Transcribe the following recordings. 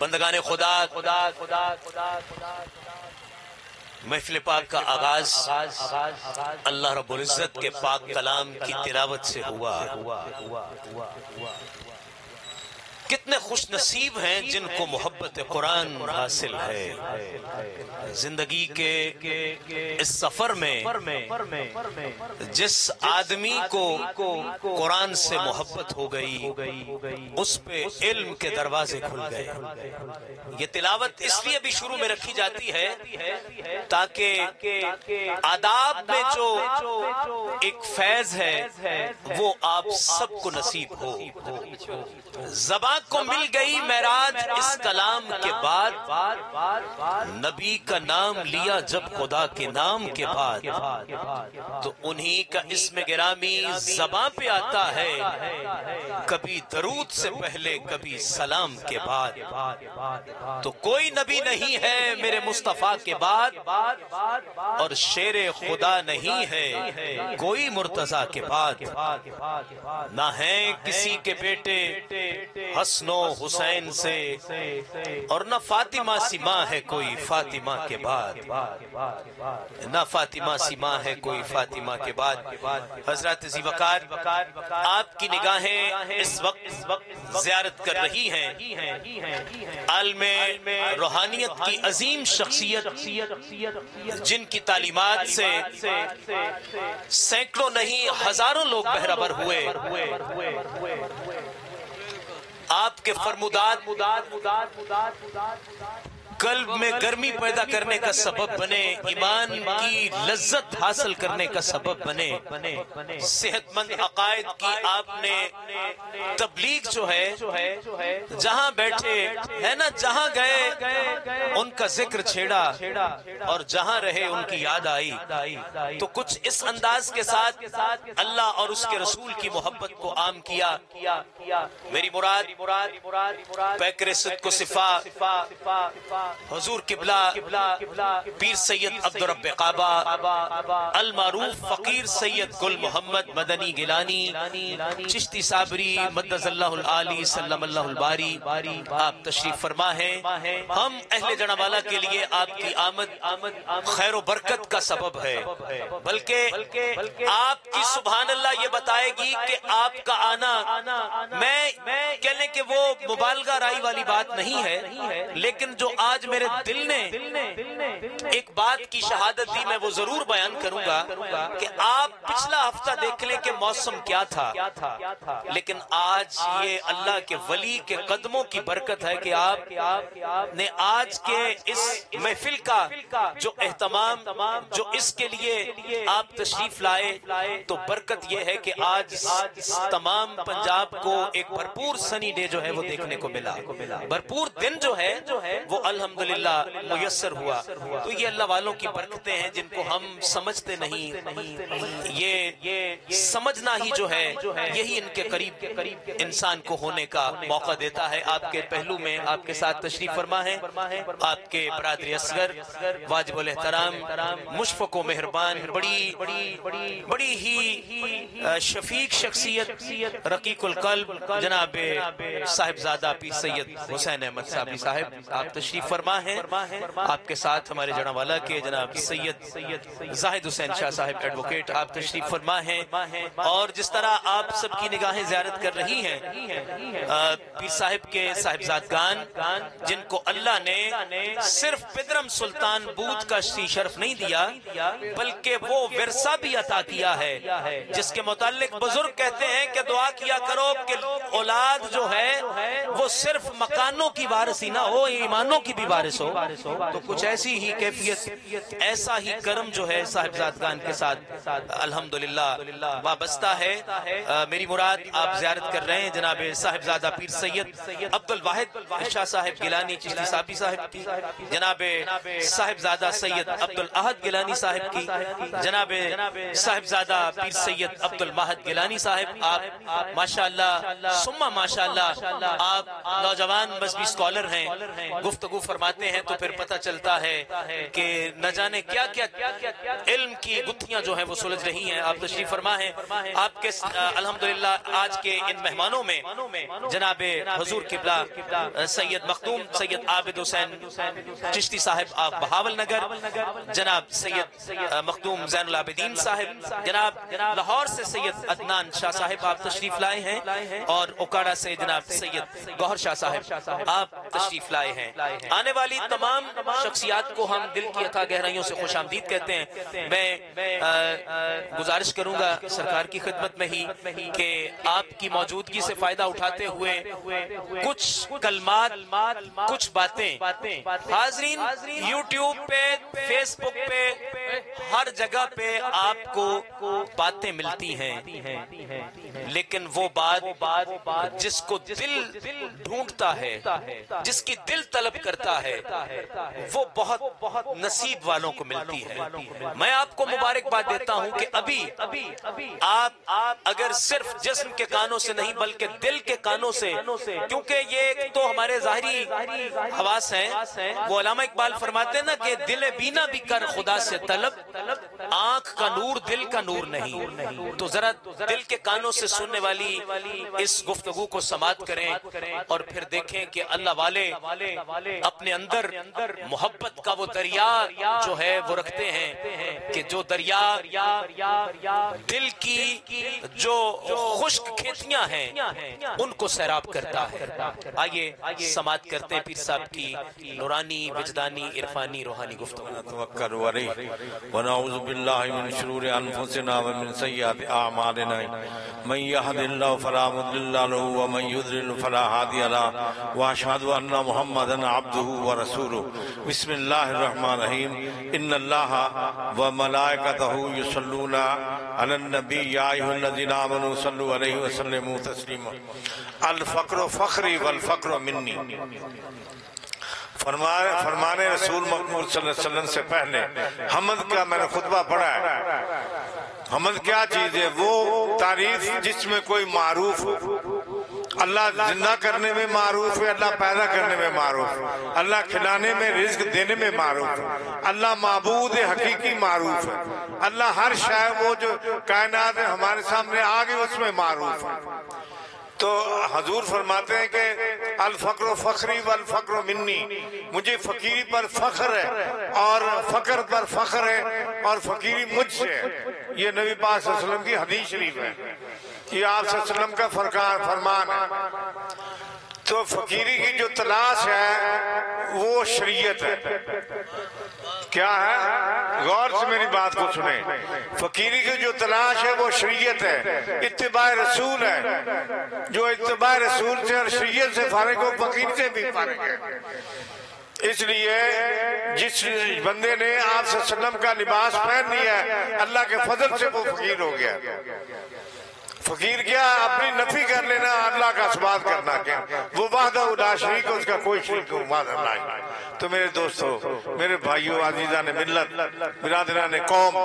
بندگان خدا محفل پاک کا آغاز اللہ رب العزت کے پاک کلام کی تلاوت سے ہوا۔ کتنے خوش نصیب ہیں جن کو محبت قرآن حاصل ہے۔ زندگی کے اس سفر میں جس آدمی کو قرآن سے محبت ہو گئی اس پہ علم کے دروازے کھل گئے۔ یہ تلاوت اس لیے بھی شروع میں رکھی جاتی ہے تاکہ آداب میں جو ایک فیض ہے وہ آپ سب کو نصیب ہو۔ زبان کو مل گئی معراج اس کلام کے بعد، نبی کا نام لیا جب خدا کے نام کے بعد، تو انہی کا اسم گرامی زبان پہ آتا ہے، کبھی درود سے پہلے کبھی سلام کے بعد۔ تو کوئی نبی نہیں ہے میرے مصطفیٰ کے بعد، اور شیر خدا نہیں ہے کوئی مرتضیٰ کے بعد۔ نہ ہیں کسی کے بیٹے حسن و حسین سے، اور نہ فاطمہ سی ماں ہے کوئی فاطمہ کے بعد، نہ فاطمہ سی ماں ہے کوئی فاطمہ کے بعد۔ حضرات ذی وقار، آپ کی نگاہیں اس وقت زیارت کر رہی ہیں عالم روحانیت کی عظیم شخصیت، جن کی تعلیمات سے سینکڑوں نہیں ہزاروں لوگ بہرہ بر ہوئے۔ آپ کے فرمودات قلب میں گرمی پیدا کرنے کا سبب بنے، ایمان کی لذت حاصل کرنے کا سبب بنے، صحت مند عقائد کی آپ نے تبلیغ جو ہے جہاں بیٹھے ہے نا، جہاں گئے ان کا ذکر چھیڑا، اور جہاں رہے ان کی یاد آئی۔ تو کچھ اس انداز کے ساتھ اللہ اور اس کے رسول کی محبت کو عام کیا۔ میری مراد پیکر صدق و صفا حضور قبلہ پیر سید عبدالرب کعبہ المعروف فقیر سید گل محمد مدنی گیلانی چشتی صابری مدد اللہ العالی سلم اللہ الباری، آپ تشریف فرما ہیں۔ ہم اہل جڑوالا کے لیے آپ کی آمد خیر و برکت کا سبب ہے، بلکہ آپ کی سبحان اللہ یہ بتائے گی کہ آپ کا آنا، میں کہنے کہ وہ مبالغہ رائی والی بات نہیں ہے، لیکن جو آج میرے دل نے ایک بات کی شہادت دی میں وہ ضرور بیان کروں گا کہ آپ پچھلا ہفتہ دیکھ لیں کہ موسم کیا تھا، لیکن آج یہ اللہ کے ولی کے قدموں کی برکت ہے کہ آپ نے آج کے اس محفل کا جو اہتمام، جو اس کے لیے آپ تشریف لائے، تو برکت یہ ہے کہ آج تمام پنجاب کو ایک بھرپور سنی ڈے جو ہے وہ دیکھنے کو ملا، بھرپور دن جو ہے وہ الحمدللہ میسر ہوا۔ تو یہ اللہ والوں کی برکتیں ہیں جن کو ہم سمجھتے نہیں، یہ سمجھنا ہی جو ہے یہی ان کے قریب انسان کو ہونے کا موقع دیتا ہے۔ آپ کے پہلو میں آپ کے ساتھ تشریف فرما ہے آپ کے برادر اصغر واجب الاحترام مشفق و مہربان، بڑی ہی شفیق شخصیت، رقیق القلب، جناب صاحبزادہ پیر سید حسین احمد صاحبی صاحب، آپ تشریف فرما ہیں۔ آپ کے ساتھ ہمارے جڑوالا کے جناب سید زاہد حسین شاہ صاحب ایڈوکیٹ، آپ تشریف فرما ہیں۔ اور جس طرح آپ سب کی نگاہیں زیارت کر رہی ہیں پیر صاحب کے صاحبزادگان، جن کو اللہ نے صرف پدرم سلطان بود کا شرف نہیں دیا بلکہ وہ ورثہ بھی عطا کیا ہے، جس کے متعلق بزرگ کہتے ہیں کہ دعا کیا کرو کہ اولاد جو ہے وہ صرف مکانوں کی وارث ہی نہ ہو، ایمانوں کی بھی وارث ہو۔ تو کچھ ایسی ہی کیفیت، ایسا ہی کرم جو ہے صاحبزادگان کے ساتھ الحمدللہ وابستہ ہے۔ میری مراد آپ زیارت کر رہے ہیں جناب صاحبزادہ پیر سید عبد الواحد شاہ صاحب گیلانی چشتی صاحبی صاحب کی، جناب صاحبزادہ سید عبد الاحد گیلانی صاحب کی، جناب صاحبزادہ پیر سید عبد الماہد گیلانی صاحب، آپ ماشاءاللہ ثم ماشاءاللہ آپ نوجوان مذہبی اسکالر ہیں، گفتگو فرماتے ہیں تو پھر پتہ چلتا ہے کہ نہ جانے کیا کیا علم کی گتھیاں جو ہیں وہ سلجھ رہی ہیں۔ آپ تشریف فرما ہیں، آپ کے الحمدللہ آج کے ان مہمانوں میں جناب حضور قبلہ سید مخدوم سید عابد حسین چشتی صاحب آپ بہاول نگر، جناب سید مخدوم زین العابدین صاحب، جناب لاہور سے سید عدنان شاہ صاحب آپ تشریف لائے ہیں، اور اوکاڑا سے جناب سید گوہر شاہ صاحب آپ تشریف لائے ہیں۔ آنے والی تمام شخصیات کو ہم دل کی اتھا گہرائیوں سے خوش آمدید کہتے ہیں۔ میں گزارش کروں گا سرکار کی خدمت میں ہی کہ آپ کی موجودگی سے فائدہ اٹھاتے ہوئے کچھ کلمات، کچھ باتیں حاضرین یوٹیوب پہ، فیس بک پہ، ہر جگہ پہ آپ کو باتیں ملتی ہیں، لیکن وہ بات جس کو دل ڈھونڈتا ہے، جس کی دل طلب کرتا ہے، وہ بہت نصیب والوں کو ملتی ہے۔ میں آپ کو مبارکباد دیتا ہوں کہ ابھی آپ اگر صرف جسم کے کانوں سے نہیں بلکہ دل کے کانوں سے، کیونکہ یہ تو ہمارے ظاہری حواس ہیں، وہ علامہ اقبال فرماتے ہیں نا کہ دل بینا بھی کر خدا سے طلب، آنکھ کا نور دل کا نور نہیں، تو ذرا دل کے کانوں سے سننے والی اس گفتگو کو سماعت کریں اور پھر دیکھیں کہ اللہ والے اپنے اندر محبت کا وہ دریا جو ہے وہ رکھتے ہیں کہ جو دریا دل کی جو خشک کھیتیاں ہیں ان کو سیراب کرتا ہے۔ آئیے سماعت کرتے ہیں پیر صاحب کی نورانی، وجدانی، عرفانی، روحانی گفتگو۔ نتوکل علیہ ونعوذ باللہ من شرور انفسنا ومن سیئات اعمالنا من یہد اللہ فلا مضل له ومن یضلل فلا ہادی له واشهد ان محمدا عبده ورسوله۔ بسم اللہ الرحمن الرحیم۔ ان اللہ وملائکته یصلون علی النبی یا ایھا الذین آمنوا صلوا علیہ وسلموا تسلیما۔ الفقر فخری والفقر منی۔ فرمانے رسول مقبول صلی اللہ علیہ وسلم سے پہلے حمد کا میں نے خطبہ پڑھا ہے۔ حمد کیا چیز ہے؟ وہ تعریف جس میں کوئی معروف ہو۔ اللہ زندہ کرنے میں معروف ہے، اللہ پیدا کرنے میں معروف ہے، اللہ کھلانے میں، رزق دینے میں معروف ہے، اللہ معبود حقیقی معروف ہے، اللہ ہر شے وہ جو کائنات ہمارے سامنے آ گئی اس میں معروف ہے۔ تو حضور فرماتے ہیں کہ الفقر فخری والفقر منی، مجھے فقیری پر فخر ہے اور فقر پر فخر ہے اور فقیری مجھ سے ہے۔ یہ نبی پاک صلی اللہ علیہ وسلم کی حدیث شریف ہے، یہ آپ صلی اللہ علیہ وسلم کا فرمان ہے۔ تو فقیری کی جو تلاش ہے وہ شریعت ہے۔ کیا ہے؟ غور سے میری بات کو سنیں۔ فقیری کی جو تلاش ہے وہ شریعت ہے، اتباع رسول ہے۔ جو اتباع رسول سے اور شریعت سے فارغ ہو فقیر سے بھی فارغ ہے۔ اس لیے جس بندے نے آپ صلی اللہ علیہ وسلم کا لباس پہن لیا ہے اللہ کے فضل سے وہ فقیر ہو گیا۔ فقیر کیا؟ اپنی نفی کر لینا، اللہ کا اثبات کرنا کیا؟ وہ وحدہ لا شریک، اس کا کوئی شریک نہیں۔ تو میرے دوستو، میرے بھائیو، عزیزان ملت، برادران قوم،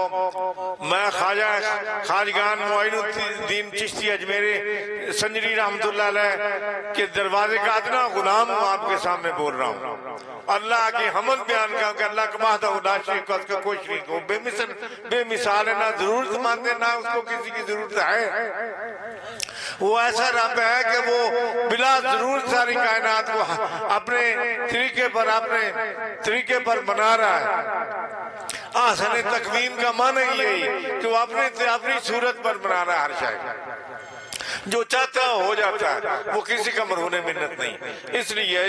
میں خواجگان معین الدین چشتی اجمیری سنجری رحمت اللہ علیہ کے دروازے کا ادنا غلام ہوں، آپ کے سامنے بول رہا ہوں۔ اللہ کی حمد بیان کروں کہ اللہ کا وحدہ لا شریک، اس کا کوئی شریک ہو، بے مثال ہے، نہ ضرورت مانتے نہ اس کو کسی کی ضرورت ہے۔ وہ ایسا رب ہے کہ وہ بلا ضرورت ساری کائنات کو اپنے طریقے پر بنا رہا ہے۔ آسن تقویم کا معنی یہی کہ وہ اپنی صورت پر بنا رہا ہے ہر شے۔ جو چاہتا ہو جاتا ہے، وہ کسی کا مرہون منت نہیں۔ اس لیے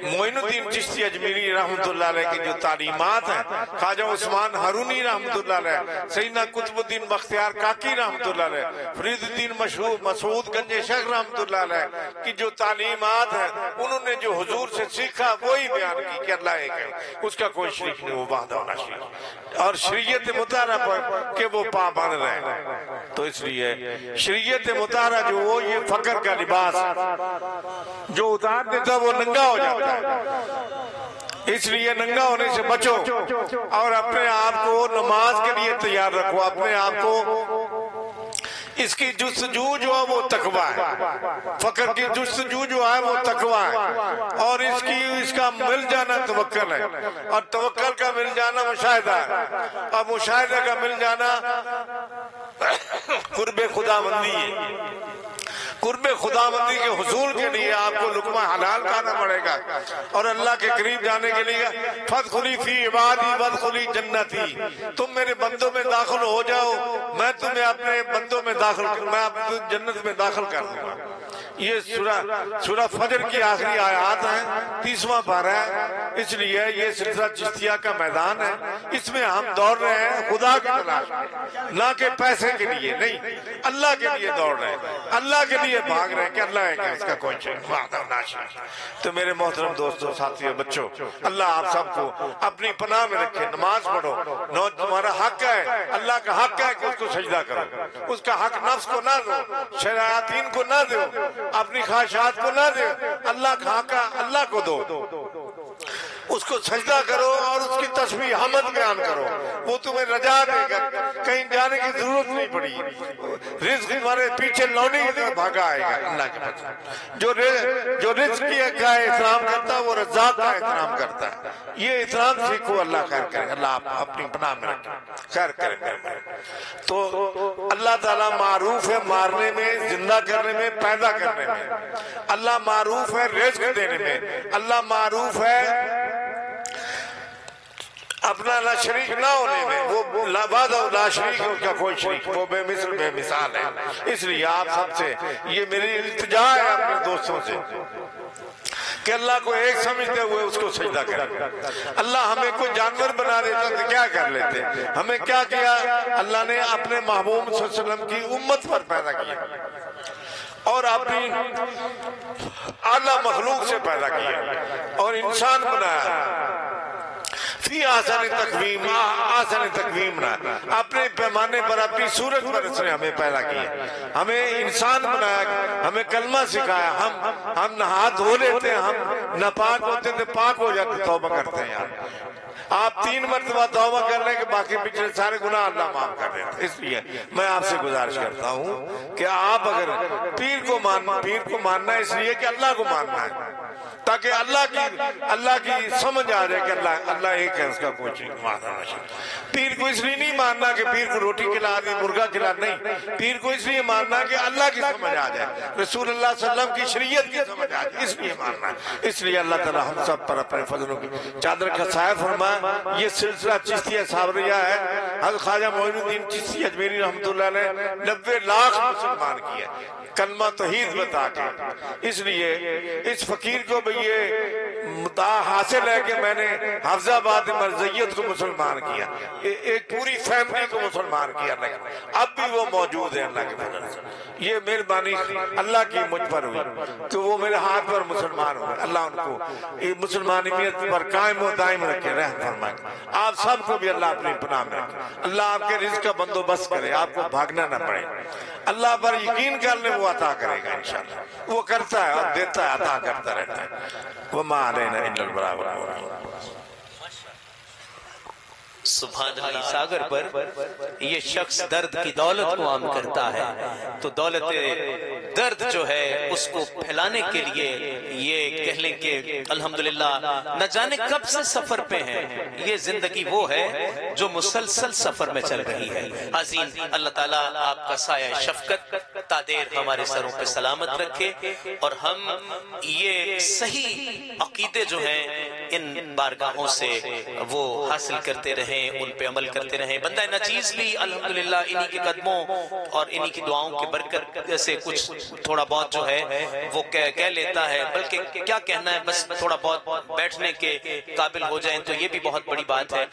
معین الدین چشتی اجمیری رحمت اللہ علیہ کی جو تعلیمات ہیں، خواجہ عثمان ہارونی رحمت اللہ علیہ، سیدنا قطب الدین بختیار کاکی رحمت اللہ علیہ، فرید الدین مسعود گنج شیخ رحمت اللہ علیہ کی جو تعلیمات ہیں، انہوں نے جو حضور سے سیکھا وہی بیان کی کہ اللہ ایک ہے، اس کا کوئی شریک نہیں، وہ وحدہ لا شریک، اور شریعت مطالعہ پر کہ وہ پابند رہے۔ تو اس لیے شریعت مطالعہ جو وہ یہ فقر کا لباس جو اتار دیتا وہ ننگا ہو جاتا ہے۔ اس لیے ننگا ہونے سے بچو اور اپنے آپ کو نماز کے لیے تیار رکھو، اپنے آپ کو اس کی جستجو جو ہے وہ تقوی ہے، فقر کی جستجو جو ہے وہ تقوی ہے، اور اس کا مل جانا توکل ہے، اور توکل کا مل جانا مشاہدہ ہے، اور مشاہدہ کا مل جانا قرب خداوندی ہے۔ قرب خداوندی کے حصول کے لیے آپ کو لقمہ حلال کھانا پڑے گا، اور اللہ کے قریب جانے کے لیے فادخلی فی عبادی وادخلی جنتی، تم میرے بندوں میں داخل ہو جاؤ، میں تمہیں اپنے بندوں میں میں آپ کو جنت میں داخل کر دوں گا۔ یہ سورہ فجر کی آخری آیات ہیں، 30واں پارہ ہے، اس لیے یہ سلسلہ چشتیہ کا میدان ہے، اس میں ہم دوڑ رہے ہیں خدا کی تلاش میں، نہ کہ پیسے کے لیے، نہیں، اللہ کے لیے دوڑ رہے ہیں، اللہ کے لیے بھاگ رہے ہیں کہ اللہ ہے کہ اس کا کوئی چیز وحدہ لا شریک لہ۔ تو میرے محترم دوستوں، ساتھیوں، بچوں، اللہ آپ سب کو اپنی پناہ میں رکھے، نماز پڑھو، تمہارا حق ہے، اللہ کا حق ہے کہ اس کو سجدہ کرو، اس کا حق نفس کو نہ دو، شیاطین کو نہ دو، اپنی خواہشات کو نہ دو، اللہ کا حق اللہ کو دو، اس کو سجدہ کرو اور اس کی تسبیح حمد بیان کرو، وہ تمہیں رجا دے گا، کہیں جانے کی ضرورت نہیں پڑی، رزق تمہارے پیچھے لونے کی طرح بھاگا آئے گا۔ اللہ کے پاس جو رزق کا احترام کرتا ہے وہ رزاق کا احترام کرتا ہے، یہ احترام سیکھو، اللہ خیر کرے، اللہ آپ اپنی پناہ میں رکھے، خیر کرے۔ تو اللہ تعالیٰ معروف ہے مارنے میں، زندہ کرنے میں، پیدا کرنے میں، اللہ معروف ہے رزق دینے میں، اللہ معروف ہے اپنا لا شریک نہ ہونے میں، وہ لا شریک ہے، اس کا کوئی شریک، وہ بے مثل بے مثال ہے۔ اس لیے آپ سب سے یہ میری التجا ہے اپنے دوستوں سے کہ اللہ کو ایک سمجھتے ہوئے اس کو سجدہ کریں۔ اللہ ہمیں کوئی جانور بنا دیتا تو کیا کر لیتے؟ ہمیں کیا کیا؟ اللہ نے اپنے محبوب صلی اللہ علیہ وسلم کی امت پر پیدا کیا اور اپنی اعلیٰ مخلوق سے پیدا کیا اور انسان بنایا، فی آسان تقویم بنا، اپنے پیمانے پر، اپنی صورت پر اس نے ہمیں پیدا کیا، ہمیں انسان بنایا، ہمیں کلمہ سکھایا، ہم نہا دھو لیتے ہیں، ہم ناپاک ہوتے تھے پاک ہو جاتے، توبہ کرتے ہیں۔ یار آپ 3 مرتبہ توبہ کرنے کے باقی پچھلے سارے گناہ اللہ معاف کر دیتے ہیں۔ اس لیے میں آپ سے گزارش کرتا ہوں کہ آپ اگر پیر کو ماننا ہے، اس لیے کہ اللہ کو ماننا ہے، تاکہ اللہ کی سمجھ آ جائے کہ اللہ ایک ہے، اس کا کوئی چیز وحدہ لا شریک لہ۔ پیر کو اس لیے نہیں ماننا کہ پیر کو روٹی کھلا دی، مرغا کھلا، نہیں، پیر کو اس لیے ماننا کہ اللہ کی سمجھ آ جائے، رسول اللہ صلی اللہ علیہ وسلم کی شریعت کی سمجھ آ جائے، اس لیے ماننا ہے۔ اس لیے اللہ تعالی ہم سب پر اپنے فضلوں کی چادر کا سایہ فرمائے۔ یہ سلسلہ چشتیہ صابریہ ہے، حضرت خواجہ معین الدین چشتی اجمیری رحمۃ اللہ علیہ 90 لاکھ مسلمان کیا کلمہ توحید بتا کے۔ اس لیے اس فقیر کو بھی یہ مدعا حاصل ہے کہ میں نے حفظ آباد مرزیت کو مسلمان کیا، ایک پوری فیملی کو مسلمان کیا، اب بھی وہ موجود ہے اللہ کے فضل سے۔ یہ مہربانی اللہ کی مجھ پر ہوئی کہ وہ میرے ہاتھ پر مسلمان ہوئے، اللہ ان کو مسلمانیت پر قائم و دائم رکھے، رحم فرمائے۔ آپ سب کو بھی اللہ اپنی پناہ میں رکھے، اللہ آپ کے رزق کا بندوبست کرے، آپ کو بھاگنا نہ پڑے، اللہ پر یقین کرنے وہ عطا کرے گا انشاءاللہ، وہ کرتا ہے اور دیتا ہے، عطا کرتا رہتا ہے۔ وَمَا عَلَيْنَا إِلَّا الْبَلَاغُ الْمُبِينُ۔ سبحان اللہ، ساگر پر یہ شخص درد کی دولت کو عام کرتا ہے، تو دولت درد جو ہے اس کو پھیلانے کے لیے یہ کہہ لیں کہ الحمدللہ نہ جانے کب سے سفر پہ ہیں، یہ زندگی وہ ہے جو مسلسل سفر میں چل رہی ہے۔ عظیم اللہ تعالیٰ آپ کا سایہ شفقت تادیر ہمارے سروں پہ سلامت رکھے، اور ہم یہ صحیح عقیدے جو ہیں ان بارگاہوں سے وہ حاصل کرتے رہیں، ان پہ عمل کرتے رہیں۔ بندہ نچیز بھی الحمدللہ انہی کے قدموں اور انہی کی دعاؤں کے برکت سے کچھ تھوڑا بہت جو ہے وہ کہہ لیتا ہے، بلکہ کیا کہنا ہے، بس تھوڑا بہت بیٹھنے کے قابل ہو جائیں تو یہ بھی بہت بڑی بات ہے۔